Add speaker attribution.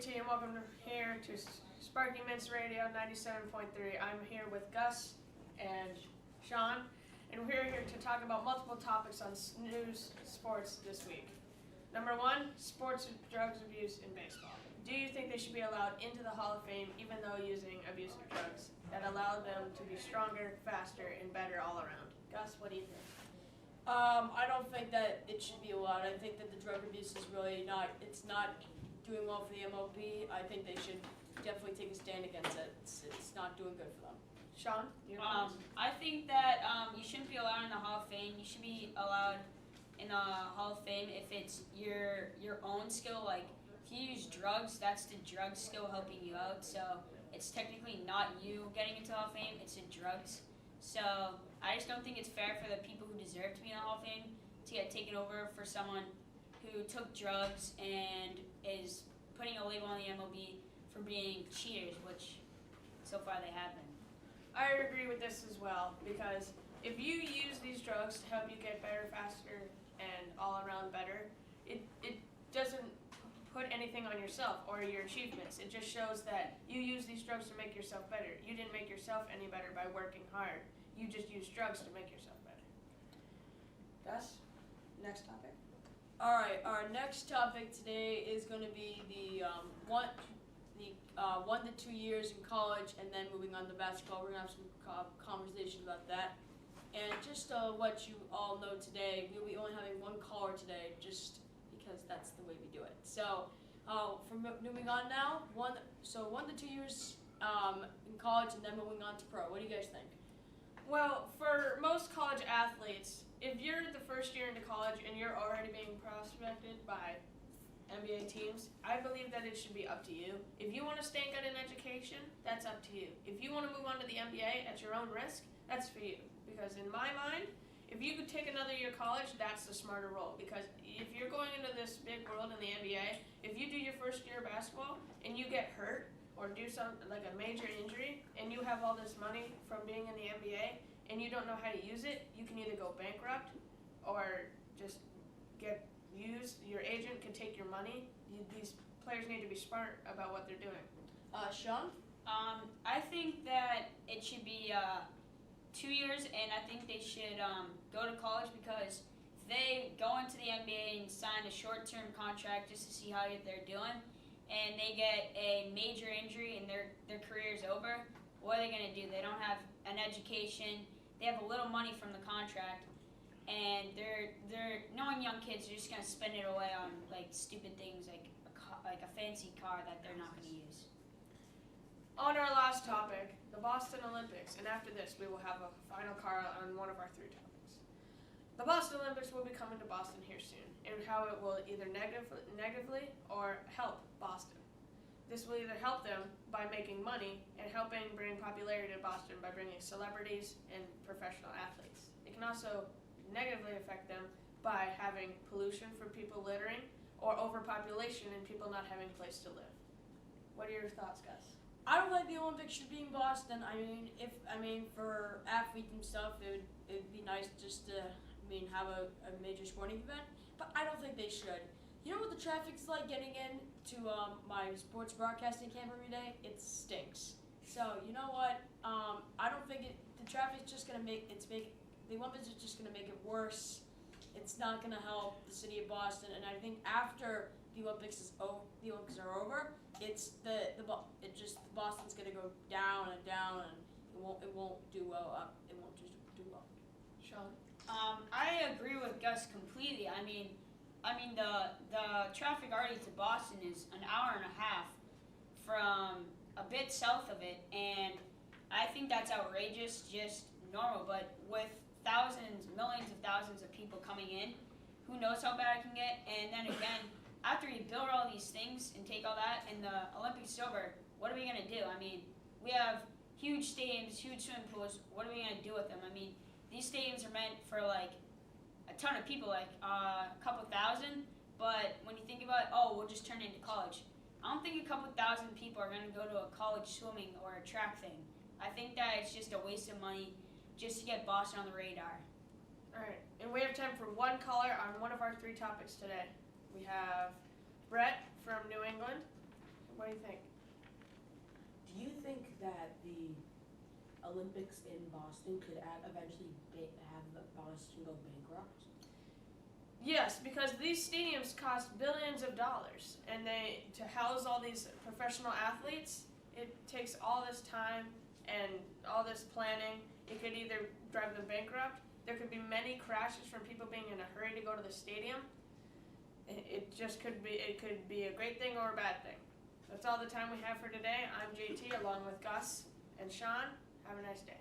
Speaker 1: T, and welcome here to Sparky Mints Radio 97.3. I'm here with Gus and Sean, and we're here to talk about multiple topics on news sports this week. Number one, sports drugs abuse in baseball. Do you think they should be allowed into the Hall of Fame even though using abusive drugs that allow them to be stronger, faster, and better all around? Gus, what do you think?
Speaker 2: I don't think that it should be allowed. I think that the drug abuse is really it's not doing well for the MLB. I think they should definitely take a stand against it. It's not doing good for them.
Speaker 1: Sean?
Speaker 3: I think that you shouldn't be allowed in the Hall of Fame. You should be allowed in the Hall of Fame if it's your own skill. Like, if you use drugs, that's the drug skill helping you out. So it's technically not you getting into the Hall of Fame, it's the drugs. So I just don't think it's fair for the people who deserve to be in the Hall of Fame to get taken over for someone who took drugs and is putting a label on the MLB for being cheaters, which so far they have been.
Speaker 1: I agree with this as well, because if you use these drugs to help you get better, faster, and all around better, it doesn't put anything on yourself or your achievements. It just shows that you use these drugs to make yourself better. You didn't make yourself any better by working hard. You just use drugs to make yourself better. Gus, next topic.
Speaker 2: All right, our next topic today is going to be the 1 to 2 years in college, and then moving on to basketball. We're going to have some conversation about that. And just to let you all know today, we'll be only having one caller today, just because that's the way we do it. So, moving on now, 1 to 2 years in college, and then moving on to pro. What do you guys think?
Speaker 1: Well, for most college athletes, if you're the first year into college and you're already being prospected by NBA teams, I believe that it should be up to you. If you want to stay and get an education, that's up to you. If you want to move on to the NBA at your own risk, that's for you. Because in my mind, if you could take another year of college, that's the smarter role. Because if you're going into this big world in the NBA, if you do your first year of basketball and you get hurt or do something like a major injury and you have all this money from being in the NBA and you don't know how to use it, you can either go bankrupt or just get used. Your agent can take your money. These players need to be smart about what they're doing.
Speaker 2: Sean?
Speaker 3: I think that it should be 2 years, and I think they should go to college, because if they go into the NBA and sign a short-term contract just to see how they're doing, and they get a major injury and their career is over, what are they going to do? They don't have an education. They have a little money from the contract, and they're knowing young kids are just going to spend it away on like stupid things like a fancy car that they're not going to use.
Speaker 1: On our last topic, the Boston Olympics, and after this we will have a final call on one of our 3 topics. The Boston Olympics will be coming to Boston here soon, and how it will either negatively or help Boston. This will either help them by making money and helping bring popularity to Boston by bringing celebrities and professional athletes. It can also negatively affect them by having pollution from people littering or overpopulation and people not having a place to live. What are your thoughts, Gus?
Speaker 2: I don't think the Olympics should be in Boston. I mean, for athletes and stuff, it'd be nice just to have a major sporting event. But I don't think they should. You know what the traffic's like getting in to my sports broadcasting camp every day? It stinks. So you know what? I don't think the traffic's just gonna the Olympics is just gonna make it worse. It's not gonna help the city of Boston. And I think after the Olympics are over, Boston's gonna go down and down, and it won't do well. It won't just do well.
Speaker 1: Sean?
Speaker 3: I agree with Gus completely. I mean, the traffic already to Boston is an hour and a half from a bit south of it, and I think that's outrageous, just normal. But with millions of thousands of people coming in, who knows how bad it can get? And then again, after you build all these things and take all that, and the Olympics is over, what are we gonna do? I mean, we have huge stadiums, huge swimming pools. What are we gonna do with them? I mean, these stadiums are meant for like a ton of people, like a couple thousand. But when you think about, we'll just turn it into college. I don't think a couple thousand people are gonna go to a college swimming or a track thing. I think that it's just a waste of money just to get Boston on the radar.
Speaker 1: All right, and we have time for one caller on one of our 3 topics today. We have Brett from New England.
Speaker 4: the Olympics in Boston could eventually have Boston go bankrupt?
Speaker 1: Yes, because these stadiums cost billions of dollars, and to house all these professional athletes, it takes all this time and all this planning. It could either drive them bankrupt. There could be many crashes from people being in a hurry to go to the stadium. It just could be. It could be a great thing or a bad thing. That's all the time we have for today. I'm JT along with Gus and Sean. Have a nice day.